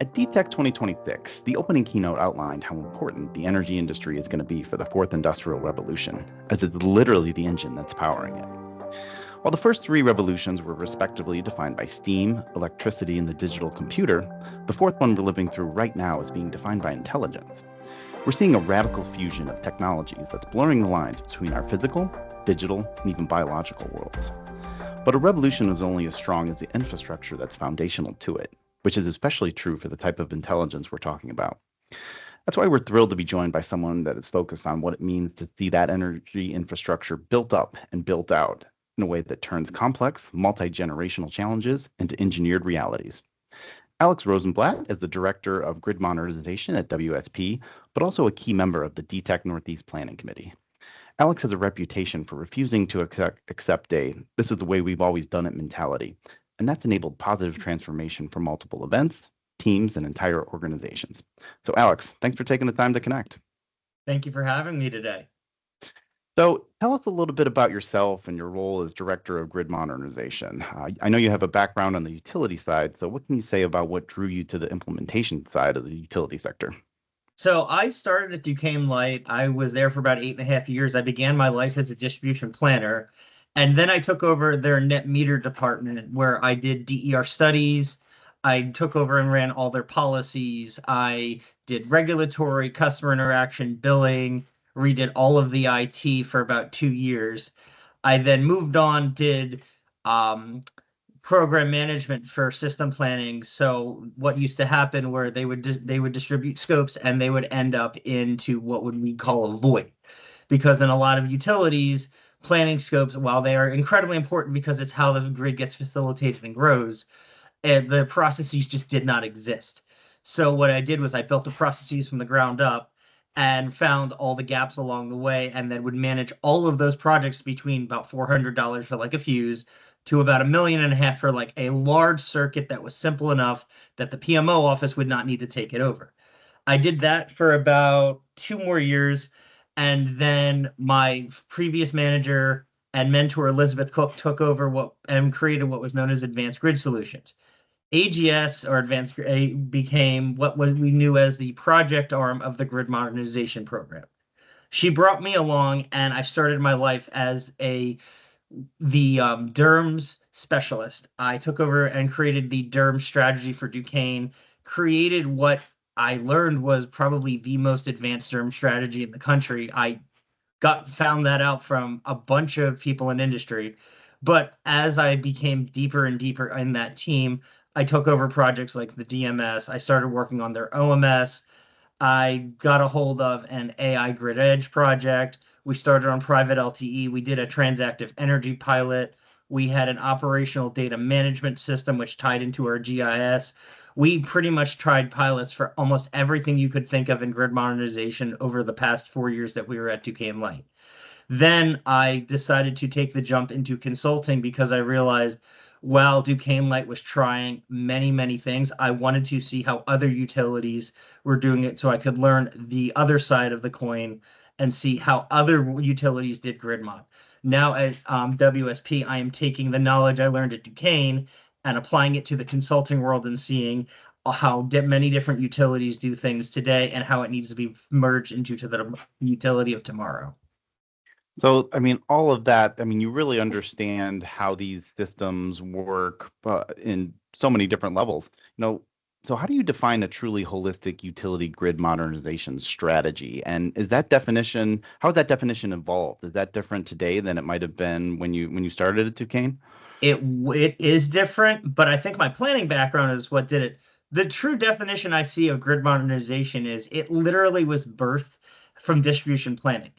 At DTEC 2026, the opening keynote outlined how important the energy industry is going to be for the fourth industrial revolution, as it's literally the engine that's powering it. While the first three revolutions were respectively defined by steam, electricity, and the digital computer, the fourth one we're living through right now is being defined by intelligence. We're seeing a radical fusion of technologies that's blurring the lines between our physical, digital, and even biological worlds. But a revolution is only as strong as the infrastructure that's foundational to it, which is especially true for the type of intelligence we're talking about. That's why we're thrilled to be joined by someone that is focused on what it means to see that energy infrastructure built up and built out in a way that turns complex, multi-generational challenges into engineered realities. Alex Rosenblatt is the Director of Grid Modernization at WSP, but also a key member of the DTEC Northeast Planning Committee. Alex has a reputation for refusing to accept a "this is the way we've always done it" mentality, and that's enabled positive transformation for multiple events, teams, and entire organizations. So, Alex, thanks for taking the time to connect. Thank you for having me today. So, tell us a little bit about yourself and your role as Director of Grid Modernization. I know you have a background on the utility side, so what can you say about what drew you to the implementation side of the utility sector? So I started at Duquesne Light. I was there for about 8.5 years. I began my life as a distribution planner, and then I took over their net meter department where I did DER studies. I took over and ran all their policies. I did regulatory, customer interaction, billing, redid all of the IT for about 2 years. I then moved on, did um, program management for system planning. So what used to happen where they would distribute scopes and they would end up into what would we call a void, because in a lot of utilities, planning scopes, while they are incredibly important because it's how the grid gets facilitated and grows, and the processes just did not exist. So what I did was I built the processes from the ground up and found all the gaps along the way, and then would manage all of those projects between about $400 for like a fuse to about $1.5 million for like a large circuit that was simple enough that the PMO office would not need to take it over. I did that for about 2 more years, and then my previous manager and mentor Elizabeth Cook took over what and created what was known as Advanced Grid Solutions. AGS, or became what we knew as the project arm of the grid modernization program. She brought me along, and I started my life as the DERMS specialist. I took over and created the DERMS strategy for Duquesne, created what I learned was probably the most advanced DERMS strategy in the country. I found that out from a bunch of people in industry. But as I became deeper and deeper in that team, I took over projects like the DMS. I started working on their OMS. I got a hold of an AI Grid Edge project. We started on private LTE. We did a transactive energy pilot. We had an operational data management system which tied into our GIS. We pretty much tried pilots for almost everything you could think of in grid modernization over the past 4 years that we were at Duquesne Light. Then I decided to take the jump into consulting because I realized while Duquesne Light was trying many, many things, I wanted to see how other utilities were doing it so I could learn the other side of the coin and see how other utilities did grid mod. Now at WSP, I am taking the knowledge I learned at Duquesne and applying it to the consulting world and seeing how many different utilities do things today and how it needs to be merged into the utility of tomorrow. So, I mean, all of that, I mean, you really understand how these systems work in so many different levels. So how do you define a truly holistic utility grid modernization strategy? And how has that definition evolved? Is that different today than it might have been when you started at Duquesne? It is different, but I think my planning background is what did it. The true definition I see of grid modernization is it literally was birthed from distribution planning.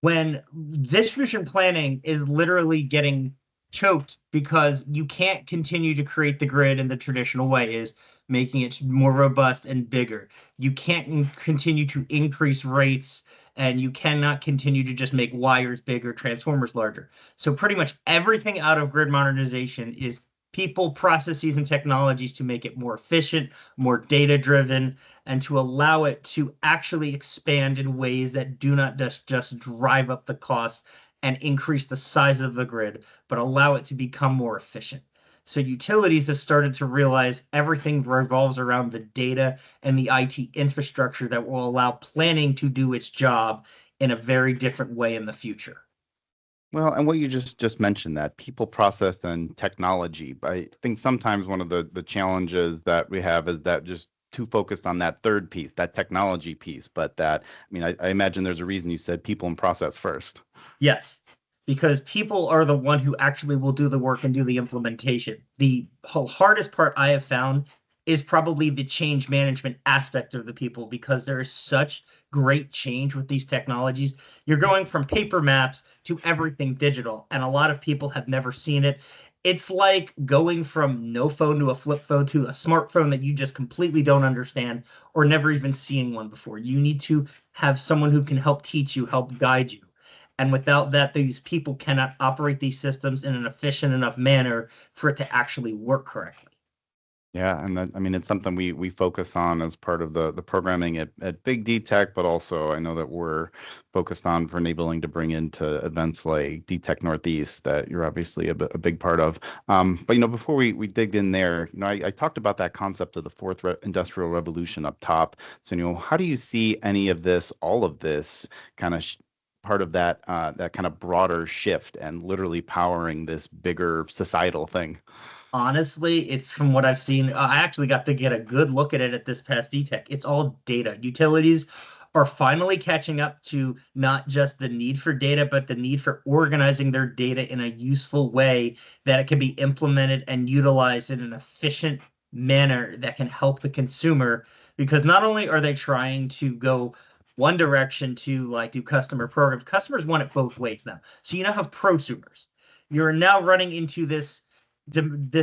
When distribution planning is literally getting choked because you can't continue to create the grid in the traditional way, is making it more robust and bigger. You can't continue to increase rates, and you cannot continue to just make wires bigger, transformers larger. So pretty much everything out of grid modernization is people, processes, and technologies to make it more efficient, more data driven, and to allow it to actually expand in ways that do not just drive up the costs and increase the size of the grid, but allow it to become more efficient. So utilities have started to realize everything revolves around the data and the IT infrastructure that will allow planning to do its job in a very different way in the future. Well, and what you just mentioned, that people, process, and technology. But I think sometimes one of the challenges that we have is that just too focused on that third piece, that technology piece. But that, I mean, I imagine there's a reason you said people and process first. Yes, because people are the one who actually will do the work and do the implementation. The hardest part I have found is probably the change management aspect of the people because there is such great change with these technologies. You're going from paper maps to everything digital, and a lot of people have never seen it. It's like going from no phone to a flip phone to a smartphone that you just completely don't understand or never even seen one before. You need to have someone who can help teach you, help guide you. And without that, these people cannot operate these systems in an efficient enough manner for it to actually work correctly. Yeah, and that, I mean, it's something we focus on as part of the programming at Big D Tech, but also I know that we're focused on for enabling to bring into events like D Tech Northeast that you're obviously a big part of. But before we dig in there, I talked about that concept of the fourth industrial revolution up top. So, how do you see any of this, all of this, kind of part of that kind of broader shift and literally powering this bigger societal thing? Honestly, it's from what I've seen. I actually got to get a good look at it at this past DTech. It's all data. Utilities are finally catching up to not just the need for data, but the need for organizing their data in a useful way that it can be implemented and utilized in an efficient manner that can help the consumer. Because not only are they trying to go one direction to like do customer programs, customers want it both ways now. So you now have prosumers. You're now running into this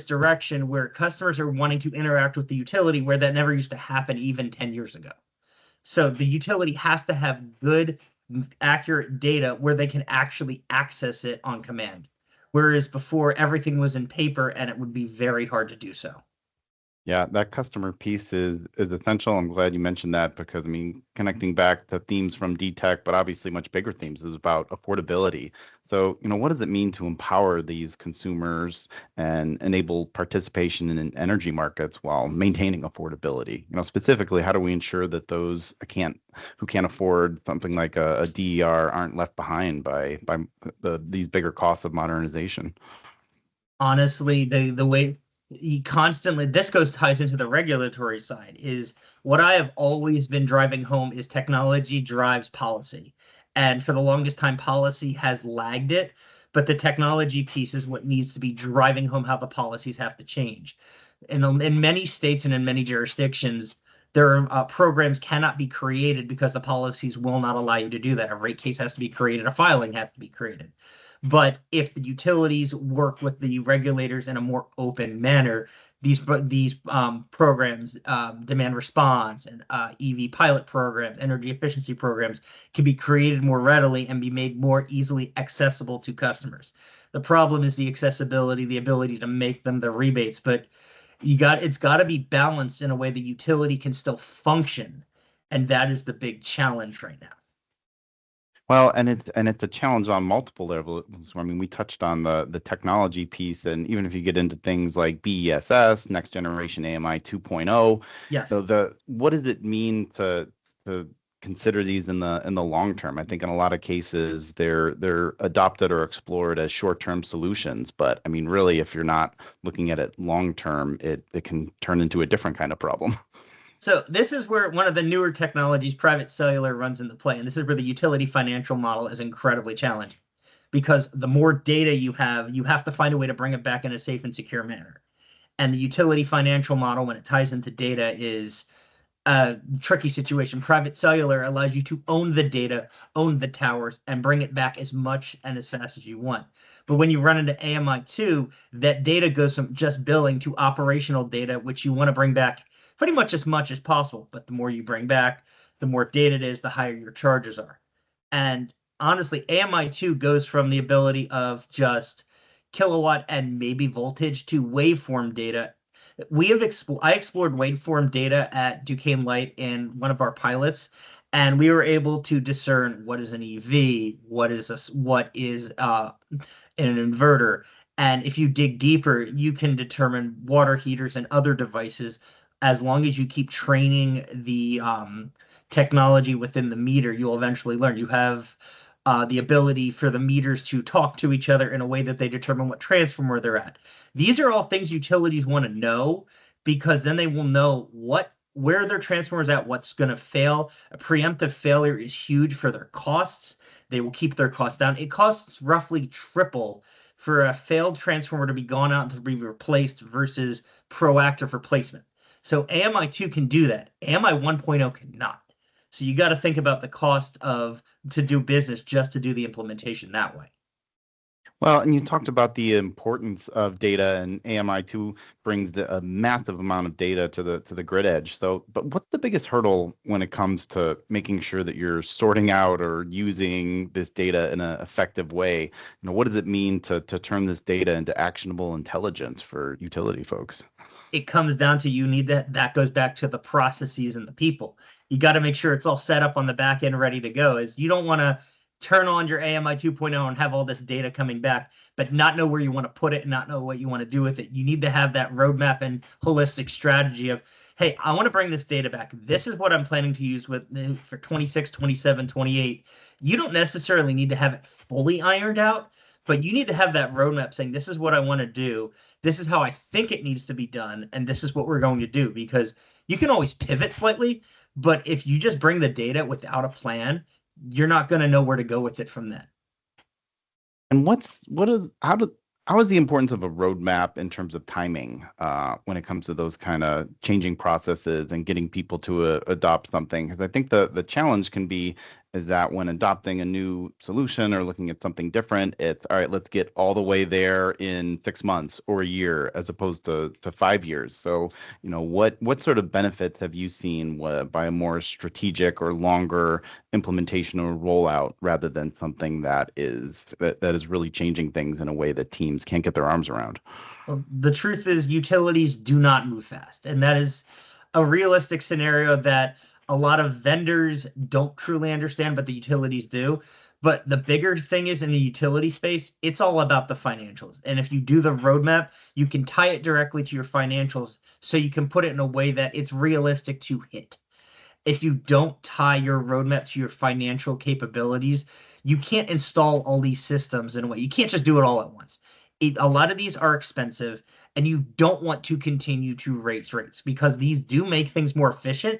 direction where customers are wanting to interact with the utility where that never used to happen even 10 years ago. So the utility has to have good, accurate data where they can actually access it on command. Whereas before, everything was in paper and it would be very hard to do so. Yeah, that customer piece is essential. I'm glad you mentioned that because I mean, connecting back to themes from DTech, but obviously much bigger themes is about affordability. So, what does it mean to empower these consumers and enable participation in energy markets while maintaining affordability? Specifically, how do we ensure that those who can't afford something like a DER aren't left behind by these bigger costs of modernization? Honestly, the way he constantly this goes ties into the regulatory side is what I have always been driving home is technology drives policy. And for the longest time, policy has lagged it, but the technology piece is what needs to be driving home how the policies have to change. In many states and in many jurisdictions, their programs cannot be created because the policies will not allow you to do that. A rate case has to be created, a filing has to be created. But if the utilities work with the regulators in a more open manner, these programs, demand response and EV pilot programs, energy efficiency programs, can be created more readily and be made more easily accessible to customers. The problem is the accessibility, the ability to make them the rebates, but it's got to be balanced in a way the utility can still function, and that is the big challenge right now. Well, and it's a challenge on multiple levels. I mean, we touched on the technology piece, and even if you get into things like BESS, next generation AMI 2.0, Yes. the what does it mean to consider these in the long term? I think in a lot of cases they're adopted or explored as short-term solutions, but I mean, really, if you're not looking at it long term, it can turn into a different kind of problem. So this is where one of the newer technologies, private cellular, runs into play, and this is where the utility financial model is incredibly challenging because the more data you have to find a way to bring it back in a safe and secure manner. And the utility financial model, when it ties into data, is a tricky situation. Private cellular allows you to own the data, own the towers, and bring it back as much and as fast as you want. But when you run into AMI2, that data goes from just billing to operational data, which you want to bring back pretty much as much as possible. But the more you bring back, the more data it is, the higher your charges are. And honestly, AMI2 goes from the ability of just kilowatt and maybe voltage to waveform data. I explored waveform data at Duquesne Light in one of our pilots, and we were able to discern what is an EV, what is an inverter, And if you dig deeper, you can determine water heaters and other devices. As long as you keep training the technology within the meter, you'll eventually learn. You have the ability for the meters to talk to each other in a way that they determine what transformer they're at. These are all things utilities want to know because then they will know where their transformer is at, what's going to fail. A preemptive failure is huge for their costs. They will keep their costs down. It costs roughly triple for a failed transformer to be gone out and to be replaced versus proactive replacement. So AMI2 can do that. AMI 1.0 cannot. So you got to think about the cost of to do business just to do the implementation that way. Well, and you talked about the importance of data, and AMI2 brings a massive amount of data to the grid edge. So, but what's the biggest hurdle when it comes to making sure that you're sorting out or using this data in an effective way? What does it mean to turn this data into actionable intelligence for utility folks? It comes down to you need that goes back to the processes and the people. You got to make sure it's all set up on the back end ready to go. Is you don't want to turn on your AMI 2.0 and have all this data coming back, but not know where you want to put it and not know what you want to do with it. You need to have that roadmap and holistic strategy of, hey, I want to bring this data back. This is what I'm planning to use with for 26, 27, 28. You don't necessarily need to have it fully ironed out, but you need to have that roadmap saying, this is what I want to do, this is how I think it needs to be done, and this is what we're going to do. Because you can always pivot slightly, but if you just bring the data without a plan, you're not going to know where to go with it from then. And how is the importance of a roadmap in terms of timing when it comes to those kind of changing processes and getting people to adopt something? Because I think the challenge can be is that when adopting a new solution or looking at something different, it's all right, let's get all the way there in 6 months or a year as opposed to 5 years. So, what sort of benefits have you seen by a more strategic or longer implementation or rollout rather than something that is really changing things in a way that teams can't get their arms around? Well, the truth is, utilities do not move fast, and that is a realistic scenario that a lot of vendors don't truly understand, but the utilities do. But the bigger thing is in the utility space, it's all about the financials. And if you do the roadmap, you can tie it directly to your financials so you can put it in a way that it's realistic to hit. If you don't tie your roadmap to your financial capabilities, you can't install all these systems in a way. You can't just do it all at once. A lot of these are expensive, and you don't want to continue to raise rates because these do make things more efficient.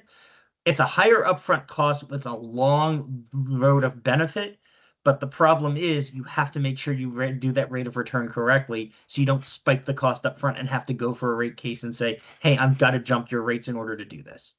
It's a higher upfront cost with a long road of benefit. But the problem is you have to make sure you do that rate of return correctly so you don't spike the cost up front and have to go for a rate case and say, hey, I've got to jump your rates in order to do this.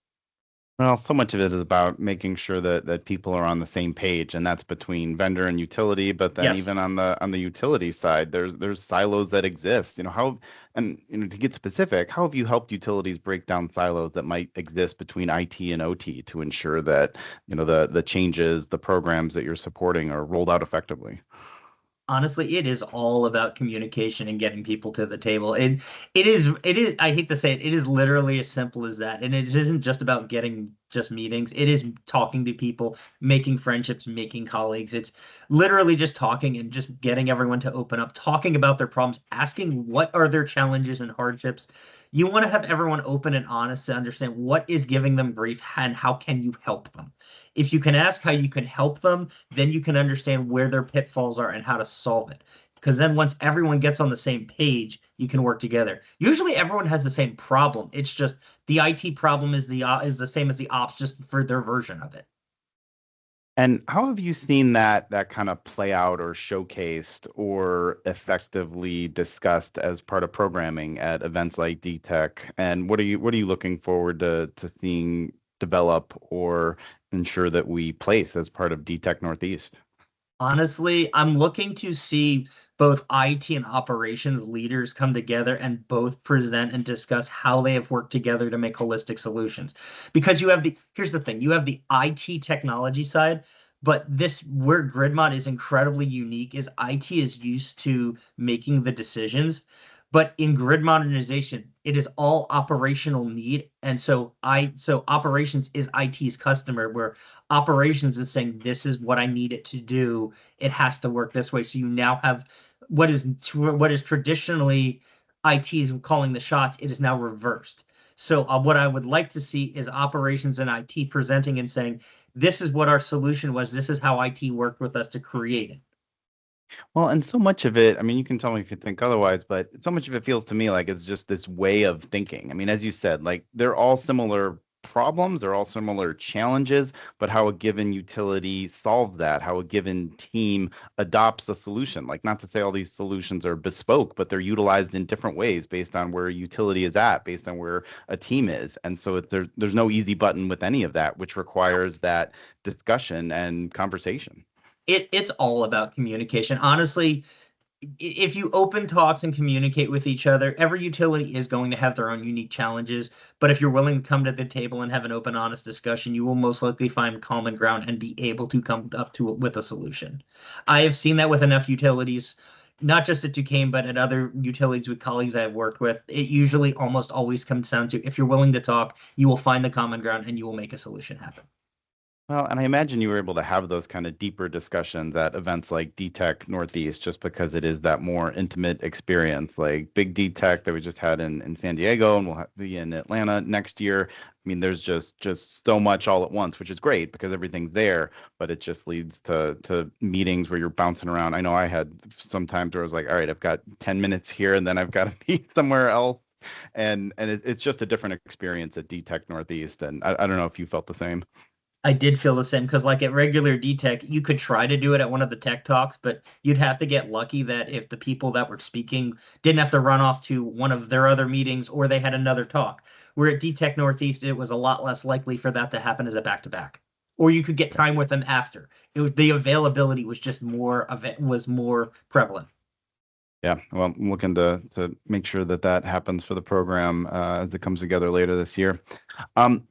Well, so much of it is about making sure that people are on the same page, and that's between vendor and utility. But then Yes. even on the utility side, there's silos that exist. To get specific, how have you helped utilities break down silos that might exist between IT and OT to ensure that the changes, the programs that you're supporting are rolled out effectively? Honestly, it is all about communication and getting people to the table. It is, I hate to say it, it is literally as simple as that. And it isn't just about getting just meetings. It is talking to people, making friendships, making colleagues. It's literally just talking and just getting everyone to open up, talking about their problems, asking what are their challenges and hardships. You want to have everyone open and honest to understand what is giving them grief and how can you help them. If you can ask how you can help them, then you can understand where their pitfalls are and how to solve it. Because then once everyone gets on the same page, you can work together. Usually everyone has the same problem. It's just the IT problem is the same as the ops, just for their version of it. And how have you seen that kind of play out or showcased or effectively discussed as part of programming at events like DTech? And what are you looking forward to seeing develop or ensure that we place as part of DTech Northeast? Honestly, I'm looking to see both IT and operations leaders come together and both present and discuss how they have worked together to make holistic solutions. Because here's the thing, you have the IT technology side, but this where GridMod is incredibly unique is IT is used to making the decisions. But in grid modernization, it is all operational need. And so operations is IT's customer, where operations is saying, this is what I need it to do. It has to work this way. So you now have what is traditionally IT's calling the shots, it is now reversed. So what I would like to see is operations and IT presenting and saying, this is what our solution was. This is how IT worked with us to create it. Well, and so much of it, I mean, you can tell me if you think otherwise, but so much of it feels to me like it's just this way of thinking. I mean, as you said, like they're all similar problems, they're all similar challenges, but how a given utility solves that, how a given team adopts the solution. Like, not to say all these solutions are bespoke, but they're utilized in different ways based on where a utility is at, based on where a team is. And so there's no easy button with any of that, which requires that discussion and conversation. It's all about communication. Honestly, if you open talks and communicate with each other, every utility is going to have their own unique challenges. But if you're willing to come to the table and have an open, honest discussion, you will most likely find common ground and be able to come up to it with a solution. I have seen that with enough utilities, not just at Duquesne, but at other utilities with colleagues I've worked with. It usually almost always comes down to if you're willing to talk, you will find the common ground and you will make a solution happen. Well, and I imagine you were able to have those kind of deeper discussions at events like DTech Northeast, just because it is that more intimate experience. Like big DTech that we just had in San Diego, and we'll be in Atlanta next year. I mean, there's just so much all at once, which is great because everything's there, but it just leads to meetings where you're bouncing around. I know I had some times where I was like, all right, I've got 10 minutes here, and then I've got to be somewhere else. And it's just a different experience at DTech Northeast. And I don't know if you felt the same. I did feel the same because, like at regular DTech, you could try to do it at one of the tech talks, but you'd have to get lucky that if the people that were speaking didn't have to run off to one of their other meetings or they had another talk. Where at DTech Northeast, it was a lot less likely for that to happen as a back to back, or you could get time with them after. The availability was just more of it was more prevalent. Yeah, well, I'm looking to make sure that that happens for the program as it comes together later this year. So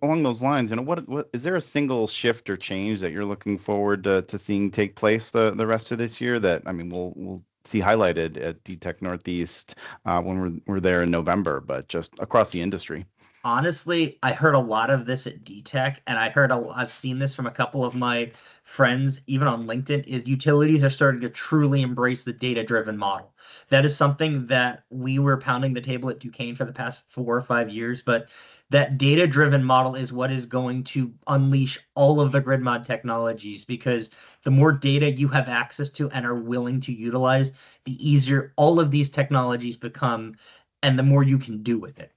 along those lines, what is there a single shift or change that you're looking forward to seeing take place the rest of this year that I mean we'll see highlighted at DTech Northeast when we're there in November, but just across the industry. Honestly, I heard a lot of this at DTech, and I've seen this from a couple of my friends, even on LinkedIn, is utilities are starting to truly embrace the data-driven model. That is something that we were pounding the table at Duquesne for the past 4 or 5 years, but that data-driven model is what is going to unleash all of the grid mod technologies because the more data you have access to and are willing to utilize, the easier all of these technologies become, and the more you can do with it.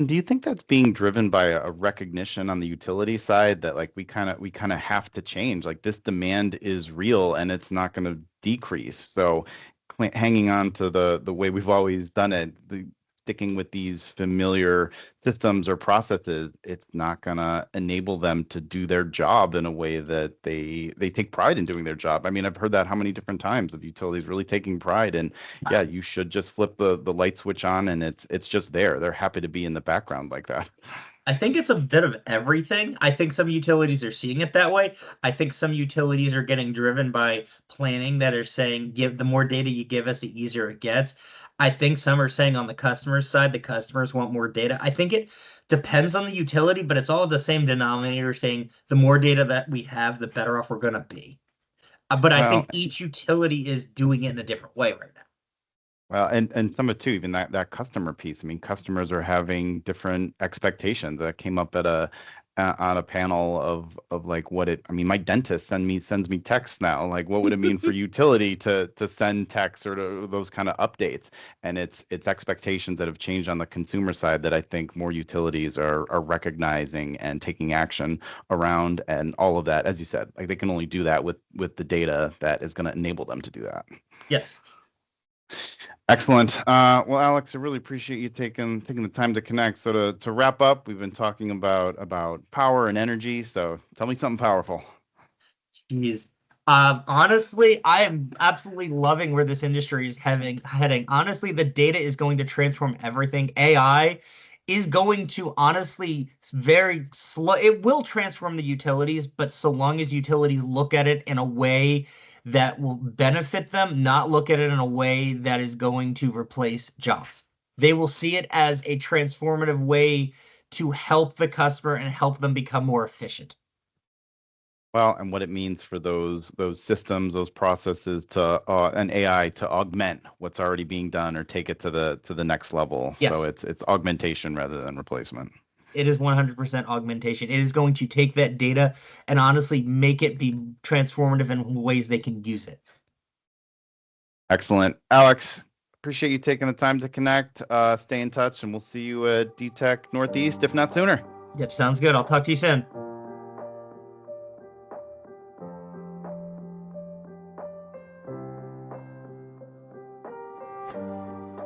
Do you think that's being driven by a recognition on the utility side that like we kind of have to change? Like this demand is real and it's not going to decrease. So hanging on to the way we've always done it, sticking with these familiar systems or processes, it's not going to enable them to do their job in a way that they take pride in doing their job. I mean, I've heard that how many different times of utilities really taking pride in yeah, you should just flip the light switch on and it's just there. They're happy to be in the background like that. I think it's a bit of everything. I think some utilities are seeing it that way. I think some utilities are getting driven by planning that are saying, give the more data you give us, the easier it gets. I think some are saying on the customer side, the customers want more data. I think it depends on the utility, but it's all the same denominator saying the more data that we have, the better off we're going to be. But I Well, think each utility is doing it in a different way right now. Well, and some of it too, even that customer piece. I mean, customers are having different expectations. That came up at a on a panel of like what it. I mean, my dentist sends me texts now. Like, what would it mean for utility to send texts or those kind of updates? And it's expectations that have changed on the consumer side that I think more utilities are recognizing and taking action around, and all of that. As you said, like they can only do that with the data that is going to enable them to do that. Yes. Excellent. Well, Alex, I really appreciate you taking the time to connect. So to wrap up, we've been talking about power and energy. So tell me something powerful. Jeez. Honestly, I am absolutely loving where this industry is heading. Honestly, the data is going to transform everything. AI is going to honestly very slow. It will transform the utilities, but so long as utilities look at it in a way that will benefit them, not look at it in a way that is going to replace jobs. They will see it as a transformative way to help the customer and help them become more efficient. Well, and what it means for those systems, those processes to an AI to augment what's already being done or take it to the next level. Yes. So it's augmentation rather than replacement. It is 100% augmentation. It is going to take that data and honestly make it be transformative in ways they can use it. Excellent. Alex, appreciate you taking the time to connect. Stay in touch, and we'll see you at DTech Northeast, if not sooner. Yep, sounds good. I'll talk to you soon.